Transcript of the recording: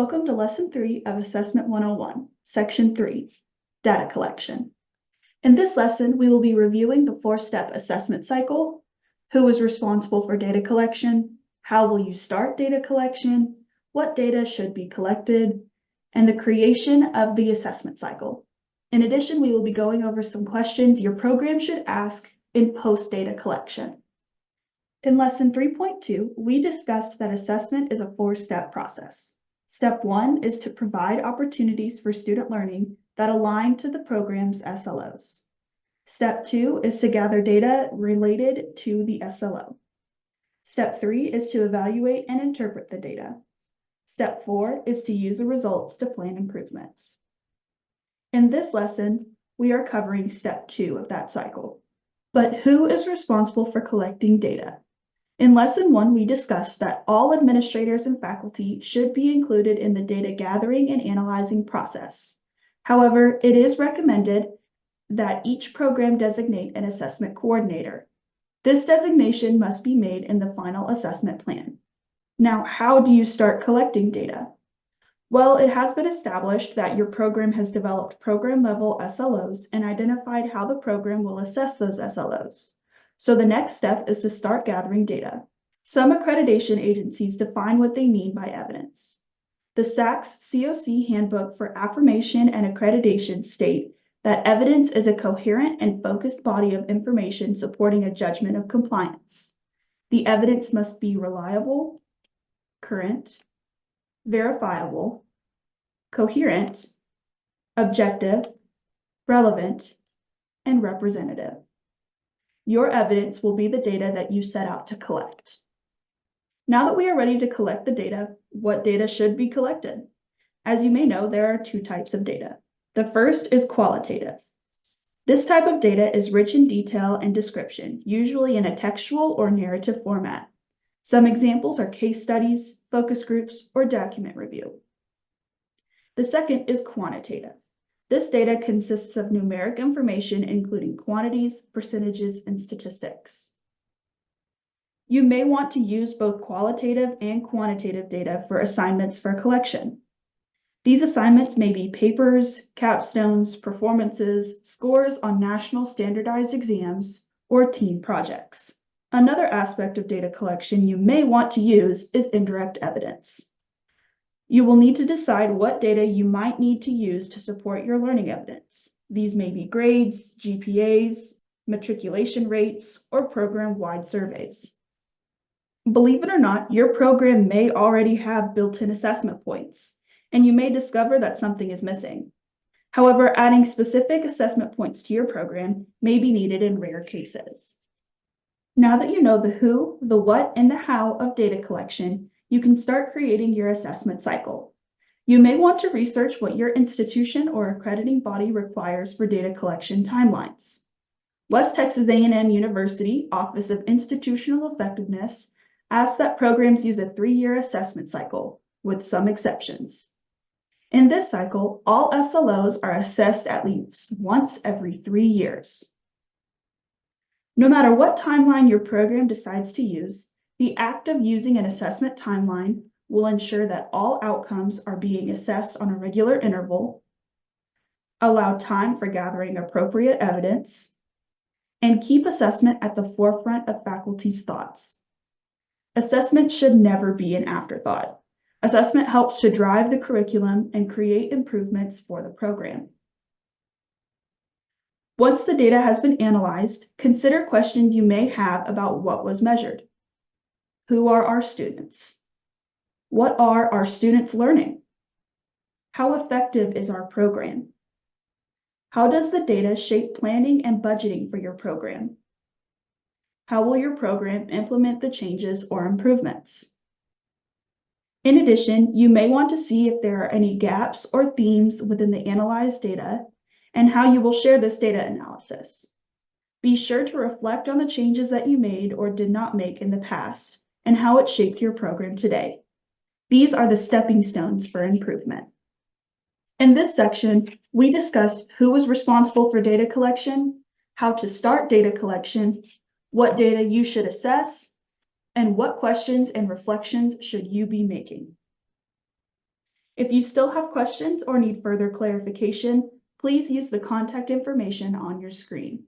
Welcome to Lesson 3 of Assessment 101, Section 3, Data Collection. In this lesson, we will be reviewing the four-step assessment cycle, who is responsible for data collection, how will you start data collection, what data should be collected, and the creation of the assessment cycle. In addition, we will be going over some questions your program should ask in post-data collection. In Lesson 3.2, we discussed that assessment is a four-step process. Step 1 is to provide opportunities for student learning that align to the program's SLOs. Step 2 is to gather data related to the SLO. Step 3 is to evaluate and interpret the data. Step 4 is to use the results to plan improvements. In this lesson, we are covering Step 2 of that cycle. But who is responsible for collecting data? In Lesson 1, we discussed that all administrators and faculty should be included in the data gathering and analyzing process. However, it is recommended that each program designate an assessment coordinator. This designation must be made in the final assessment plan. Now, how do you start collecting data? Well, it has been established that your program has developed program-level SLOs and identified how the program will assess those SLOs. So the next step is to start gathering data. Some accreditation agencies define what they mean by evidence. The SACS COC Handbook for Affirmation and Accreditation state that evidence is a coherent and focused body of information supporting a judgment of compliance. The evidence must be reliable, current, verifiable, coherent, objective, relevant, and representative. Your evidence will be the data that you set out to collect. Now that we are ready to collect the data, what data should be collected? As you may know, there are two types of data. The first is qualitative. This type of data is rich in detail and description, usually in a textual or narrative format. Some examples are case studies, focus groups, or document review. The second is quantitative. This data consists of numeric information, including quantities, percentages, and statistics. You may want to use both qualitative and quantitative data for assignments for collection. These assignments may be papers, capstones, performances, scores on national standardized exams, or team projects. Another aspect of data collection you may want to use is indirect evidence. You will need to decide what data you might need to use to support your learning evidence. These may be grades, GPAs, matriculation rates, or program-wide surveys. Believe it or not, your program may already have built-in assessment points, and you may discover that something is missing. However, adding specific assessment points to your program may be needed in rare cases. Now that you know the who, the what, and the how of data collection, you can start creating your assessment cycle. You may want to research what your institution or accrediting body requires for data collection timelines. West Texas A&M University Office of Institutional Effectiveness asks that programs use a 3-year assessment cycle, with some exceptions. In this cycle, all SLOs are assessed at least once every 3 years. No matter what timeline your program decides to use, the act of using an assessment timeline will ensure that all outcomes are being assessed on a regular interval, allow time for gathering appropriate evidence, and keep assessment at the forefront of faculty's thoughts. Assessment should never be an afterthought. Assessment helps to drive the curriculum and create improvements for the program. Once the data has been analyzed, consider questions you may have about what was measured. Who are our students? What are our students learning? How effective is our program? How does the data shape planning and budgeting for your program? How will your program implement the changes or improvements? In addition, you may want to see if there are any gaps or themes within the analyzed data and how you will share this data analysis. Be sure to reflect on the changes that you made or did not make in the past and how it shaped your program today. These are the stepping stones for improvement. In this section, we discussed who was responsible for data collection, how to start data collection, what data you should assess, and what questions and reflections should you be making. If you still have questions or need further clarification, please use the contact information on your screen.